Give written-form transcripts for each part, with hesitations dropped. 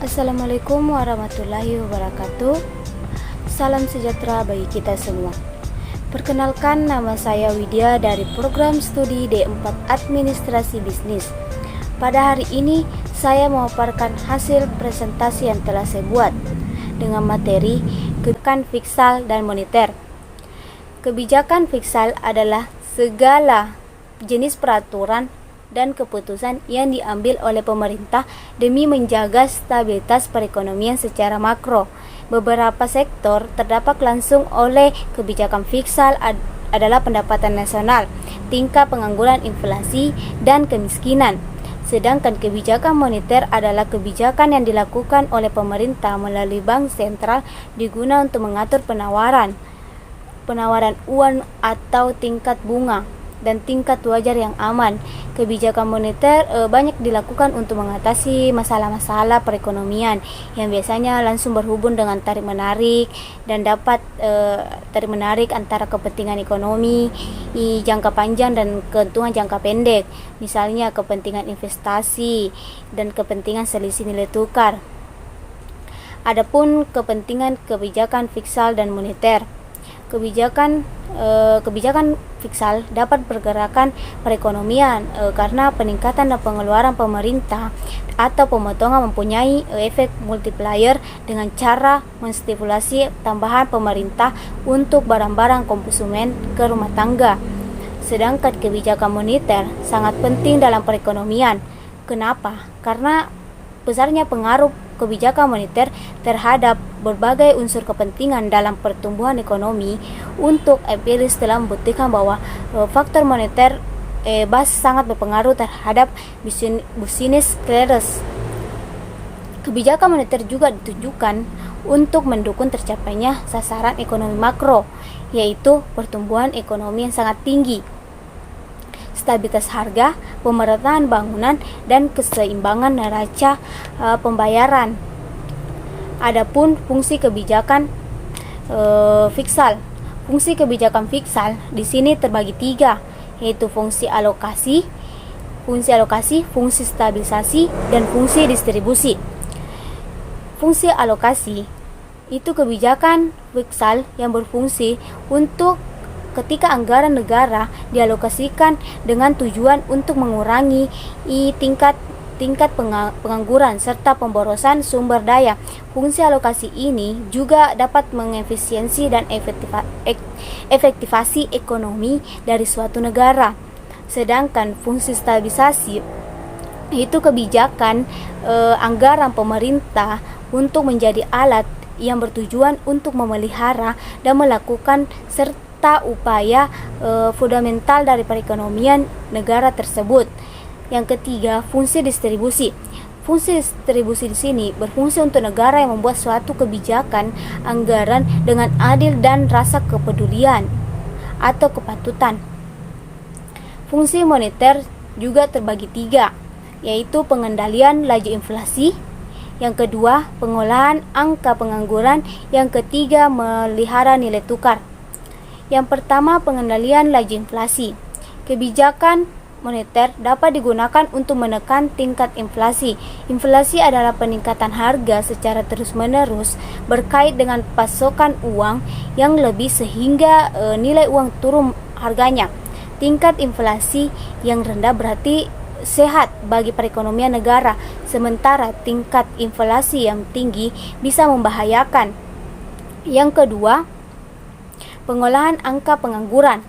Assalamualaikum warahmatullahi wabarakatuh. Salam sejahtera bagi kita semua. Perkenalkan, nama saya Widya dari program studi D4 Administrasi Bisnis. Pada hari ini saya memaparkan hasil presentasi yang telah saya buat dengan materi kebijakan fiskal dan moneter. Kebijakan fiskal adalah segala jenis peraturan dan keputusan yang diambil oleh pemerintah demi menjaga stabilitas perekonomian secara makro. Beberapa sektor terdampak langsung oleh kebijakan fiskal adalah pendapatan nasional, tingkat pengangguran, inflasi, dan kemiskinan. Sedangkan kebijakan moneter adalah kebijakan yang dilakukan oleh pemerintah melalui bank sentral digunakan untuk mengatur penawaran uang atau tingkat bunga dan tingkat wajar yang aman. Kebijakan moneter banyak dilakukan untuk mengatasi masalah-masalah perekonomian yang biasanya langsung berhubung dengan tarik menarik dan dapat tarik menarik antara kepentingan ekonomi jangka panjang dan keuntungan jangka pendek, misalnya kepentingan investasi dan kepentingan selisih nilai tukar. Adapun kepentingan kebijakan fiskal dan moneter. Kebijakan fiskal dapat pergerakan perekonomian karena peningkatan dan pengeluaran pemerintah atau pemotongan mempunyai efek multiplier dengan cara menstimulasi tambahan pemerintah untuk barang-barang konsumen ke rumah tangga. Sedangkan kebijakan moneter sangat penting dalam perekonomian. Kenapa? Karena besarnya pengaruh kebijakan moneter terhadap berbagai unsur kepentingan dalam pertumbuhan ekonomi. Untuk empiris telah membuktikan bahwa faktor moneter sangat berpengaruh terhadap business clearance. Kebijakan moneter juga ditujukan untuk mendukung tercapainya sasaran ekonomi makro, yaitu pertumbuhan ekonomi yang sangat tinggi, stabilitas harga, pemerataan bangunan, dan keseimbangan neraca pembayaran. Adapun fungsi kebijakan fiskal. Fungsi kebijakan fiskal di sini terbagi 3, yaitu fungsi alokasi, fungsi stabilisasi, dan fungsi distribusi. Fungsi alokasi itu kebijakan fiskal yang berfungsi untuk ketika anggaran negara dialokasikan dengan tujuan untuk mengurangi tingkat pengangguran serta pemborosan sumber daya. Fungsi alokasi ini juga dapat mengefisiensi dan efektivasi ekonomi dari suatu negara. Sedangkan fungsi stabilisasi itu kebijakan anggaran pemerintah untuk menjadi alat yang bertujuan untuk memelihara dan melakukan serta upaya fundamental dari perekonomian negara tersebut. Yang ketiga, fungsi distribusi. Fungsi distribusi di sini berfungsi untuk negara yang membuat suatu kebijakan anggaran dengan adil dan rasa kepedulian atau kepatutan. Fungsi moneter juga terbagi 3, yaitu pengendalian laju inflasi. Yang kedua, pengolahan angka pengangguran. Yang ketiga, melihara nilai tukar. Yang pertama, pengendalian laju inflasi. Kebijakan moneter dapat digunakan untuk menekan tingkat inflasi. Inflasi adalah peningkatan harga secara terus-menerus berkait dengan pasokan uang yang lebih sehingga nilai uang turun harganya. Tingkat inflasi yang rendah berarti sehat bagi perekonomian negara, sementara tingkat inflasi yang tinggi bisa membahayakan. Yang kedua, pengolahan angka pengangguran.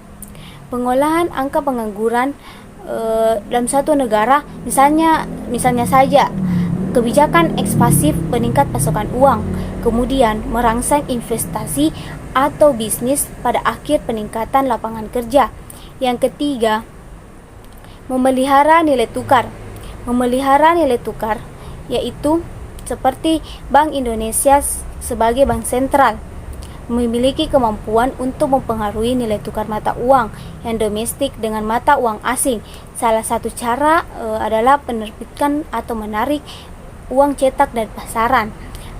Pengolahan angka pengangguran dalam satu negara, misalnya saja kebijakan ekspansif peningkat pasokan uang, kemudian merangsang investasi atau bisnis pada akhir peningkatan lapangan kerja. Yang ketiga, memelihara nilai tukar. Memelihara nilai tukar yaitu seperti Bank Indonesia sebagai bank sentral memiliki kemampuan untuk mempengaruhi nilai tukar mata uang yang domestik dengan mata uang asing. Salah satu cara adalah penerbitan atau menarik uang cetak dari pasaran.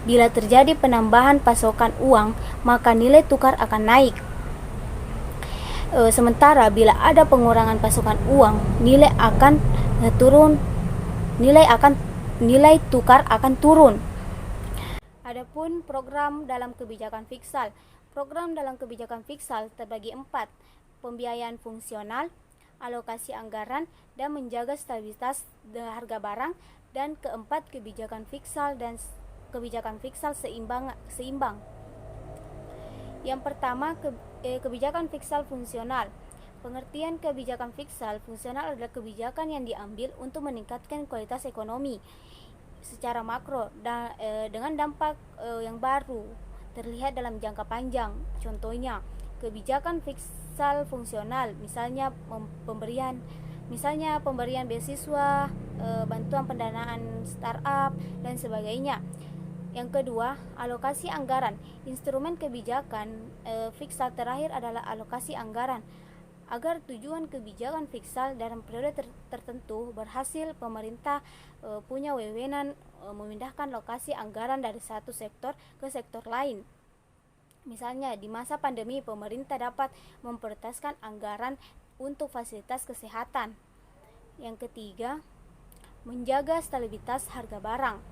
Bila terjadi penambahan pasokan uang, maka nilai tukar akan naik. Sementara bila ada pengurangan pasokan uang, nilai tukar akan turun. Adapun program dalam kebijakan fiskal. Program dalam kebijakan fiskal terbagi 4: pembiayaan fungsional, alokasi anggaran, dan menjaga stabilitas harga barang. Dan keempat, kebijakan fiskal dan kebijakan fiskal seimbang. Yang pertama, kebijakan fiskal fungsional. Pengertian kebijakan fiskal fungsional adalah kebijakan yang diambil untuk meningkatkan kualitas ekonomi secara makro dengan dampak yang baru terlihat dalam jangka panjang. Contohnya, kebijakan fiskal fungsional misalnya pemberian beasiswa, bantuan pendanaan startup dan sebagainya. Yang kedua, alokasi anggaran. Instrumen kebijakan fiskal terakhir adalah alokasi anggaran. Agar tujuan kebijakan fiskal dalam periode tertentu berhasil, pemerintah punya wewenang memindahkan lokasi anggaran dari satu sektor ke sektor lain. Misalnya, di masa pandemi, pemerintah dapat memprioritaskan anggaran untuk fasilitas kesehatan. Yang ketiga, menjaga stabilitas harga barang.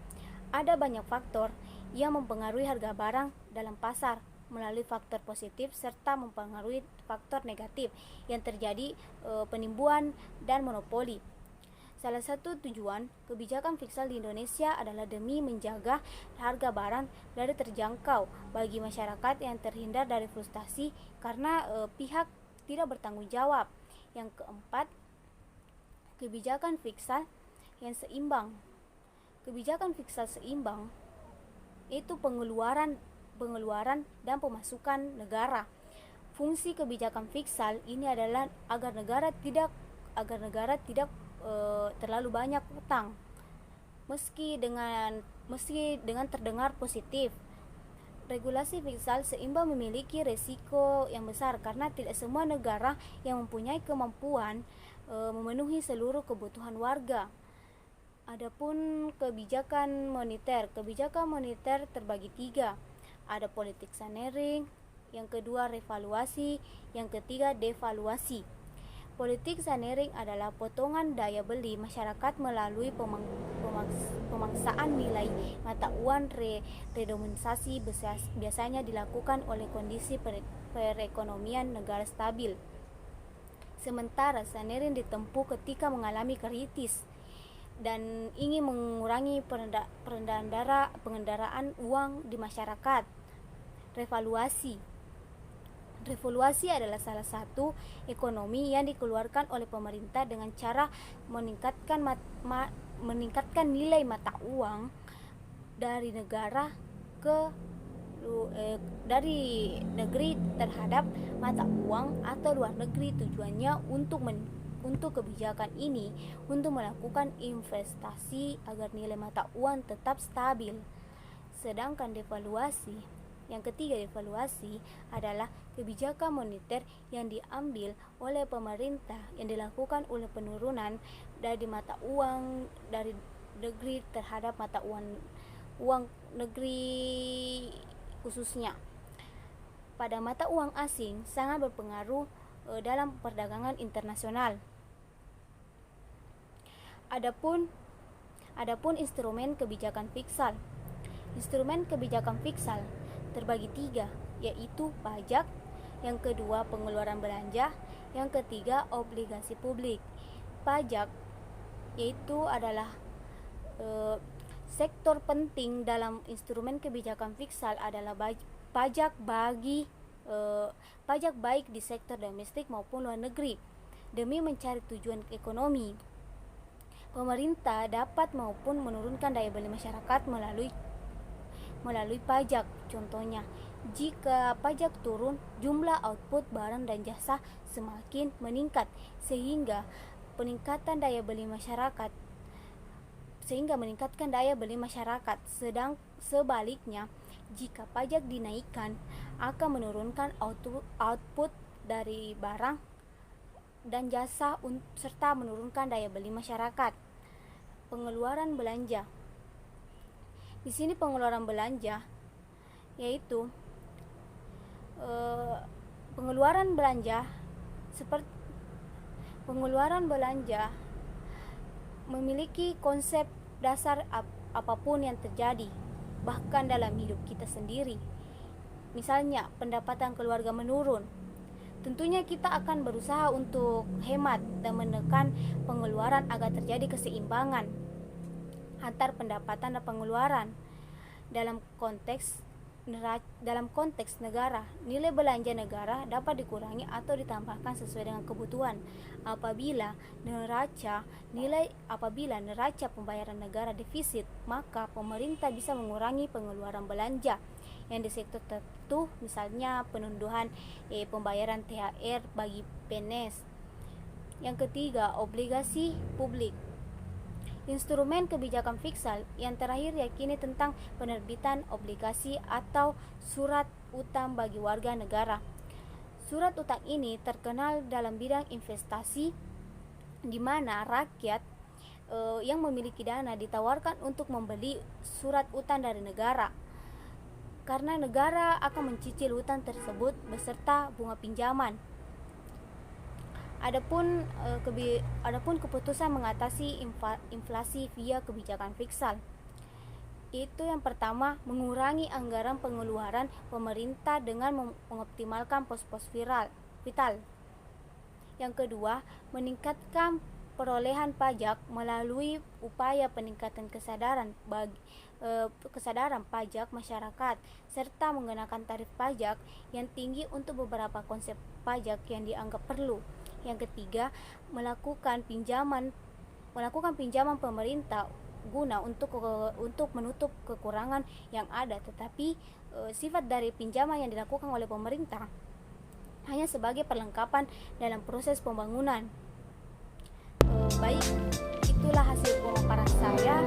Ada banyak faktor yang mempengaruhi harga barang dalam pasar melalui faktor positif serta mempengaruhi faktor negatif yang terjadi penimbunan dan monopoli. Salah satu tujuan kebijakan fiskal di Indonesia adalah demi menjaga harga barang dari terjangkau bagi masyarakat yang terhindar dari frustasi karena pihak tidak bertanggung jawab. Yang keempat, kebijakan fiskal yang seimbang. Kebijakan fiskal seimbang itu pengeluaran dan pemasukan negara. Fungsi kebijakan fiskal ini adalah agar negara tidak terlalu banyak utang. Meski dengan terdengar positif, regulasi fiskal seimbang memiliki resiko yang besar karena tidak semua negara yang mempunyai kemampuan memenuhi seluruh kebutuhan warga. Adapun kebijakan moneter terbagi 3. Ada politik sanering, yang kedua revaluasi, yang ketiga devaluasi. Politik sanering adalah potongan daya beli masyarakat melalui pemaksaan nilai mata uang redenominasi biasanya dilakukan oleh kondisi perekonomian negara stabil. Sementara sanering ditempuh ketika mengalami kritis dan ingin mengurangi pengendaraan uang di masyarakat. Revaluasi adalah salah satu ekonomi yang dikeluarkan oleh pemerintah dengan cara meningkatkan nilai mata uang dari negeri terhadap mata uang atau luar negeri. Tujuannya untuk kebijakan ini untuk melakukan investasi agar nilai mata uang tetap stabil. Sedangkan yang ketiga devaluasi adalah kebijakan moneter yang diambil oleh pemerintah yang dilakukan oleh penurunan dari mata uang dari negeri terhadap mata uang negeri khususnya. Pada mata uang asing sangat berpengaruh dalam perdagangan internasional. Adapun instrumen kebijakan fiskal. Instrumen kebijakan fiskal terbagi 3, yaitu pajak, yang kedua pengeluaran belanja, yang ketiga obligasi publik. Pajak yaitu adalah sektor penting dalam instrumen kebijakan fiskal adalah pajak baik di sektor domestik maupun luar negeri. Demi mencari tujuan ekonomi, pemerintah dapat maupun menurunkan daya beli masyarakat melalui pajak. Contohnya, jika pajak turun, jumlah output barang dan jasa semakin meningkat sehingga meningkatkan daya beli masyarakat. Sedang sebaliknya, jika pajak dinaikkan akan menurunkan output dari barang dan jasa serta menurunkan daya beli masyarakat. Pengeluaran belanja. Di sini pengeluaran belanja yaitu pengeluaran belanja memiliki konsep dasar apapun yang terjadi. bahkan dalam hidup kita sendiri. Misalnya, pendapatan keluarga menurun. Tentunya kita akan berusaha untuk hemat dan menekan pengeluaran agar terjadi keseimbangan antar pendapatan dan pengeluaran. Dalam konteks negara, nilai belanja negara dapat dikurangi atau ditambahkan sesuai dengan kebutuhan. Apabila neraca pembayaran negara defisit, maka pemerintah bisa mengurangi pengeluaran belanja yang di sektor tertentu, misalnya penunduhan pembayaran THR bagi PNS. Yang ketiga, obligasi publik. Instrumen kebijakan fiskal yang terakhir yakini tentang penerbitan obligasi atau surat utang bagi warga negara. Surat utang ini terkenal dalam bidang investasi, di mana rakyat yang memiliki dana ditawarkan untuk membeli surat utang dari negara, karena negara akan mencicil utang tersebut beserta bunga pinjaman. Adapun keputusan mengatasi inflasi via kebijakan fiskal, itu yang pertama, mengurangi anggaran pengeluaran pemerintah dengan mengoptimalkan pos-pos vital. Yang kedua, meningkatkan perolehan pajak melalui upaya peningkatan kesadaran pajak masyarakat, serta menggunakan tarif pajak yang tinggi untuk beberapa konsep pajak yang dianggap perlu. Yang ketiga, melakukan pinjaman pemerintah guna untuk menutup kekurangan yang ada, tetapi sifat dari pinjaman yang dilakukan oleh pemerintah hanya sebagai perlengkapan dalam proses pembangunan. Baik, itulah hasil pemaparan saya.